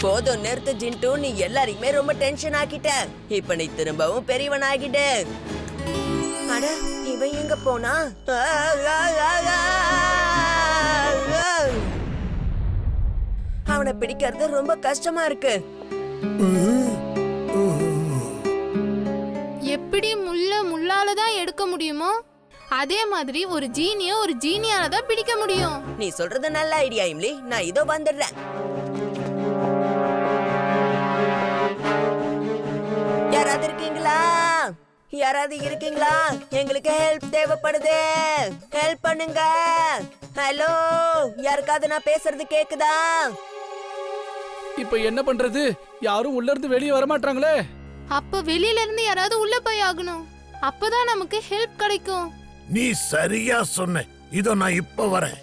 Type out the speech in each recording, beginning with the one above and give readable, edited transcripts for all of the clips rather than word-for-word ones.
போதும் நிறுத்து ஜிண்டு, நீ எல்லாரையுமே ரொம்ப டென்ஷன் ஆக்கிட்ட. இப்ப நீ திரும்பவும் பெரியவன் ஆகிட்ட. அட, இவன் எங்க போனா? அவனை பிடிக்கிறது ரொம்ப கஷ்டமா இருக்கு. எப்படி முள்ளாலதான் எடுக்க முடியுமோ அதே மாதிரி ஒரு ஜீனிய ஒரு ஜீனியால தான் பிடிக்க முடியும். நீ சொல்றது நல்ல ஐடியா இம்லி, நான் இதோ வந்துடுறேன். யாராவது இருக்கீங்களா? யாராவது இருக்கீங்களா? எங்களுக்கு ஹெல்ப் தேவைப்படுது. ஹெல்ப் பண்ணுங்க. ஹலோ, யாருக்காவது நான் பேசுறது கேக்குதா? இப்ப என்ன பண்றது? யாரும் உள்ள இருந்து வெளியே வர மாட்டாங்களே. அப்ப வெளியில இருந்து யாராவது உள்ள போய் ஆகணும். அப்பதான் நமக்கு ஹெல்ப் கிடைக்கும். நீ சரியா சொன்ன. இதோ நான் இப்ப வரேன்.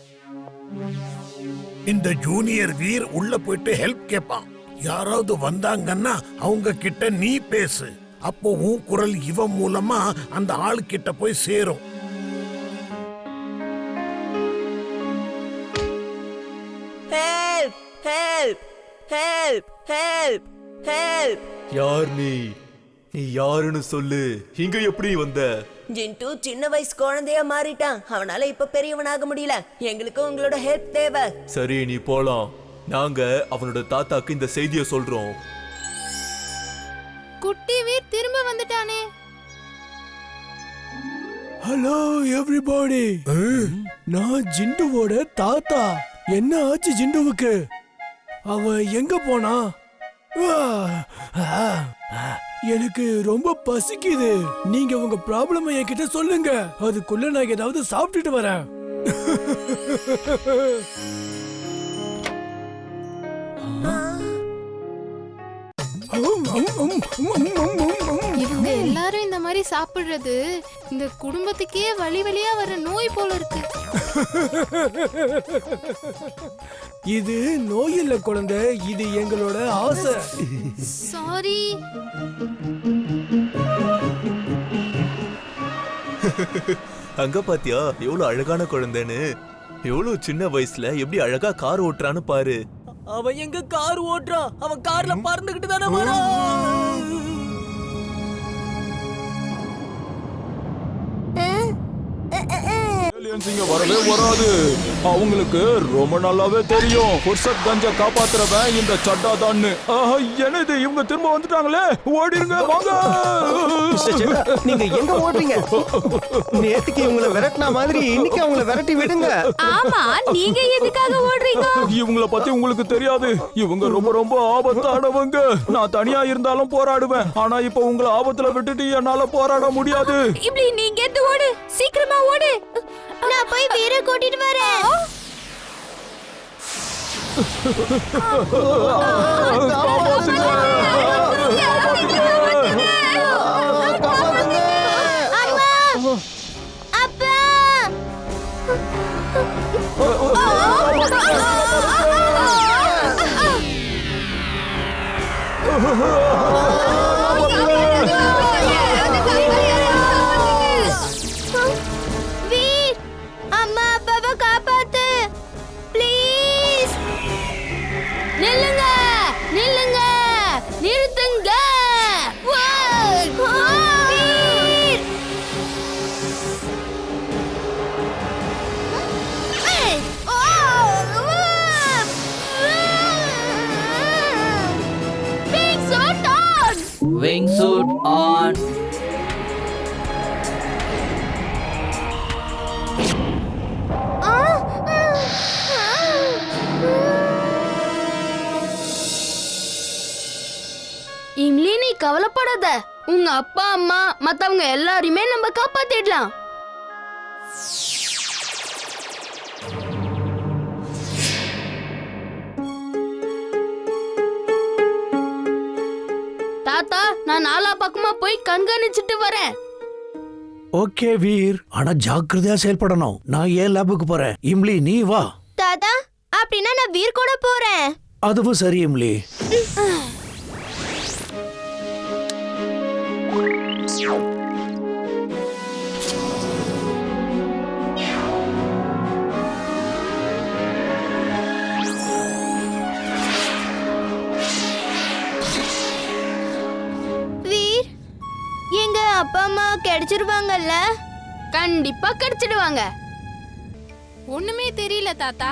இந்த ஜூனியர் வீர் உள்ள போயிட்டு ஹெல்ப் கேட்பான். யாராவது வந்தாங்கன்னா அவங்க கிட்ட நீ பேசு. அப்போ உன் குரல் இவன் மூலமா அந்த ஆளு கிட்ட போய் சேரும். Help help help help help. யார் நீ? நீ யாருன்னு சொல்லு. இங்க எப்படி வந்த? ஜிண்டு சின்ன வயசு குழந்தையா மாறிட்டான். அவனால இப்ப பெரியவனாக முடியல. எங்களுக்கு உங்களோட ஹெல்ப் தேவை. சரி, நீ போலாம். நாங்க அவனோட தாத்தாக்கு இந்த செய்தியை சொல்றோம். குட்டி வீர் திரும்ப வந்துட்டானே. ஹலோ எவ்ரிபாடி, நான் ஜிண்டுவோட தாத்தா. என்ன ஆச்சு ஜிண்டுவுக்கு? அவன் எங்க போனா? எனக்கு ரொம்ப பசிக்குது. நீங்க உங்க ப்ராப்ளம் என்கிட்ட சொல்லுங்க. அதுக்குள்ள நான் ஏதாவது சாப்பிட்டுட்டு வரேன். இவங்க எல்லாரும் இந்த மாதிரி சாப்பிடுறது இந்த குடும்பத்துக்கே வழியா வர நோய் போல இருக்கு. இது நோய் இல்ல குழந்தை, இது எங்களோட ஆசை. சாரி. அங்க பாத்தியா எவ்வளவு அழகான குழந்தைன்னு? எவ்வளவு சின்ன வயசுல எப்படி அழகா கார் ஓட்டுறான்னு பாரு. அவன் எங்க கார் ஓட்டுறான்? அவன் கார்ல பறந்துகிட்டு தானே வரான். இங்க வரவே வராது. அவங்களுக்கு ரொம்ப நல்லாவே தெரியும் ஃபுர்சத் கஞ்ச காப்பாத்துறவன் இந்த சட்டா தான்னு. என்னது இவங்க திரும்ப வந்துட்டாங்களே. ஓடிருங்க, வாங்க. நீங்க எங்க ஓடுறீங்க? நேத்துக்கு இவங்கள விரட்டின மாதிரி இன்னைக்கு அவங்கள விரட்டி விடுங்க. ஆமா, நீங்க எதுக்காக ஓடுறீங்க? இவங்கள பத்தி உங்களுக்கு தெரியாது. இவங்க ரொம்ப ரொம்ப ஆபத்தானவங்க. நான் தனியா இருந்தாலும் போராடுவேன். ஆனா இப்ப உங்களை ஆபத்துல விட்டுட்டு என்னால போராட முடியாது. இப்படி நீங்க எது ஓடு, சீக்கிரமா ஓடு. நான் போய் வீர கூட்டிட்டு வரேன். அப்பா, வீர், அம்மா அப்பாவை காப்பாத்து ப்ளீஸ். நில்லுங்க, நில்லுங்க, நிறுத்துங்க. Veer, Wingsuit on. இம்லி, நீ கவலைப்படாத. உங்க அப்பா அம்மா மத்தவங்க எல்லாரையுமே நம்ம காப்பாத்திடலாம். தாத்தா, நான் நாலா பக்கமா போய் கண்காணிச்சிட்டு வரேன். ஓகே வீர், ஆனா ஜாக்கிரதையா செயல்படணும். நான் ஏன் லேபுக்கு போறேன். இம்லி நீ வா. தாத்தா, அப்படின்னா நான் வீர் கூட போறேன். அதுவும் சரி இம்லி. அப்பா அம்மா கிடைச்சிருவாங்கல்ல? கண்டிப்பா கிடைச்சிடுவாங்க. ஒண்ணுமே தெரியல தாத்தா.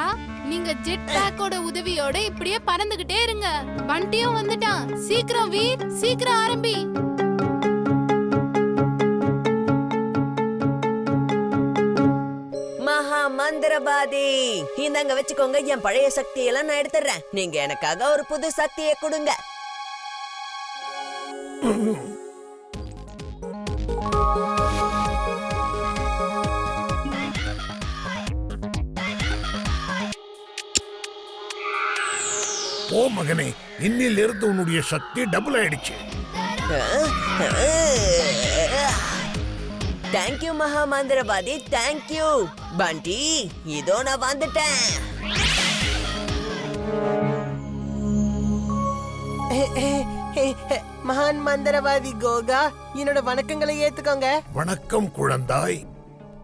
நீங்க ஜெட் பேக்கோட உதவியோட இப்படியே பறந்துகிட்டே இருங்க. பண்டியும் வந்துட்டான். சீக்கிரம் வீர், சீக்கிரம் ஆரம்பி. மகா மந்திரவாதி, இந்தாங்க வச்சுக்கோங்க. என் பழைய சக்தியெல்லாம் நான் எடுத்துறேன். நீங்க எனக்காக ஒரு புது சக்தியை கொடுங்க. ஓ மகனே, இன்னிலிருந்து உன்னுடைய சக்தி டபுள் ஆயிடுச்சு. தேங்க்யூ மகா மந்திரவாதி, தேங்க்யூ. பண்டி, இதோ நான் வந்துட்டேன். மகான் மந்திரவாதி கோகா, என்னோட வணக்கங்களை ஏத்துக்கோங்க. வணக்கம் குழந்தாய்.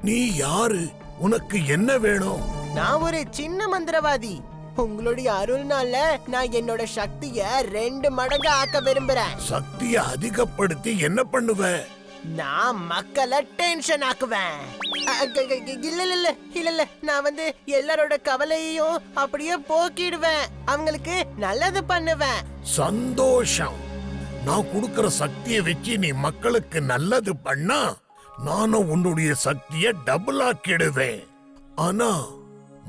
நீ யாரு? உனக்கு என்ன வேணும்? நான் ஒரு சின்ன மந்திரவாதி. உங்களுடைய அருள்னால நான் என்னோட சக்திய 2 மடங்கு ஆக்க விரும்புறேன். சக்தியை அதிகப்படுத்தி என்ன பண்ணுவ? நான் மக்களை டென்ஷன் ஆக்குவேன். இல்ல நான் எல்லாரோட கவலையையும் அப்படியே போக்கிடுவேன். அவங்களுக்கு நல்லது பண்ணுவேன். சந்தோஷம். நான் கொடுக்கிற சக்தியை வச்சு நீ மக்களுக்கு நல்லது பண்ணா நானும் உன்னுடைய சக்தியை டபுள் ஆக்கிடுவேன். ஆனா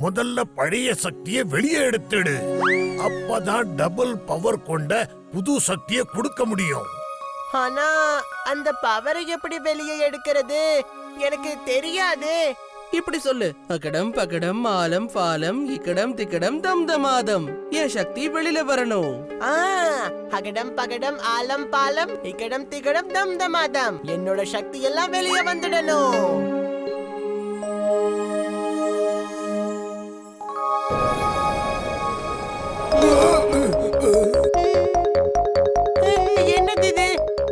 முதல்ல பழைய சக்தியை வெளியே எடுத்துடு. அப்பதான் டபுள் பவர் கொண்ட புது சக்தியை கொடுக்க முடியும். ஆனா அந்த பவரை எப்படி வெளியே எடுக்கிறது எனக்கு தெரியாது. இப்படி சொல்லு. அக்கடம் பக்கடம் ஆலம் பாலம் இக்கடம் திக்கடம் தம் தமாதம். என் சக்தி வெளியில வரணும். அகடம் பகடம் ஆலம் பாலம் இக்கடம் திக்கடம் தம் தமாதம். என்னோட சக்தி எல்லாம் வெளியே வந்துடணும். என்னது இது?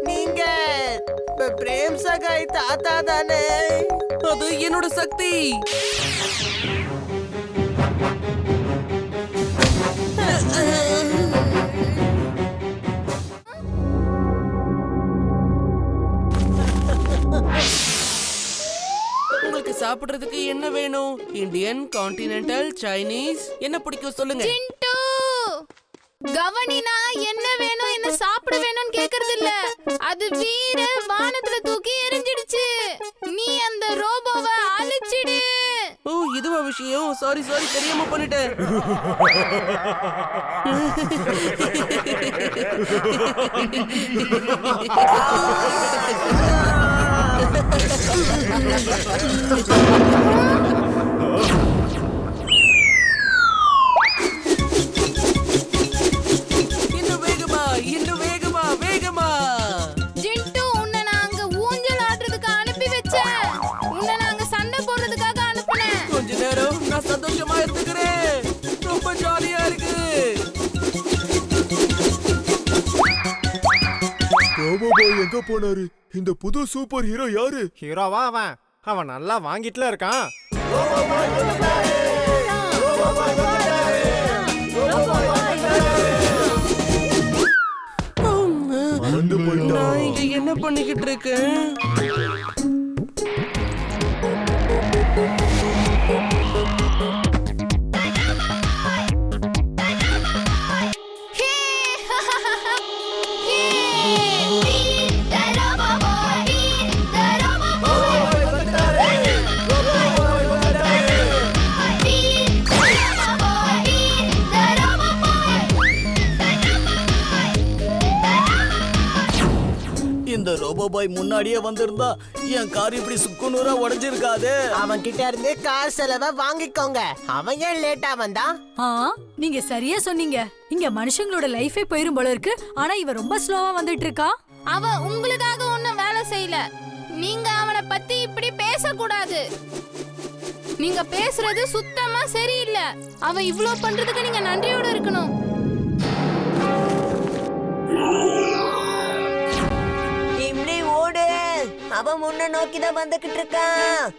நீங்க பிரேம் சகாய் தாத்தா தானே? அது என்னோட சக்தி. உங்களுக்கு சாப்பிடுறதுக்கு என்ன வேணும்? இந்தியன், கான்டினென்டல், சைனீஸ், என்ன பிடிக்கும் சொல்லுங்க. சிண்டு, கவனினா என்ன வேணும், என்ன சாப்பிட வேணும்னு கேக்குறது இல்ல. அது வீர வானத்துல தூக்கி எரிஞ்சிடுச்சு. நீ அந்த ரோபோவை அழிச்சிடு. ஓ, இதுவா விஷயம்? சாரி தெரியாம பண்ணிட்டேன். இன்னும் வேகமா. ஜிண்டு, உன்னை நான் அங்க ஊஞ்சல் ஆடுறதுக்கு அனுப்பி வச்சேன். உன்னை நான் அங்க சண்டை போடுறதுக்காக அனுப்புனேன். கொஞ்ச நேரம் நான் சந்தோஷமா இருந்துக்கிறேன். ரொம்ப ஜாலியா இருக்கு. ரோபோபாய் எங்க போனாரு? இந்த புது சூப்பர் ஹீரோ யாரு? ஹீரோவா அவன் நல்லா வாங்கிட்டுல இருக்கான். மறந்து போயிட்டான். நான் இங்க என்ன பண்ணிக்கிட்டு இருக்கேன்? இந்த ரோபோபாய் முன்னாடியே வந்திருந்தா என் கார் இப்படி சுக்குநூறா உடைஞ்சிருக்காது. அவன் கிட்ட இருந்து கார் செலவை வாங்கிக்கோங்க. அவன் ஏன் லேட்டா வந்தான்? நீங்க சரியா சொன்னீங்க. இங்க மனுஷங்களோட லைஃபே போயிரும் போல இருக்கு. ஆனா இவன் ரொம்ப ஸ்லோவா வந்துட்டு இருக்கா. அவன் உங்களுக்காக ஒண்ணும் வேலை செய்யல. நீங்க அவனை பத்தி இப்படி பேசக்கூடாது. நீங்க பேசுறது சுத்தமா சரியில்லை. அவன் இவ்ளோ பண்றதுக்கு நீங்க நன்றியோட இருக்கணும். இப்படி ஓடு. அவன் முன்ன நோக்கிதான் வந்துகிட்டு இருக்கான்.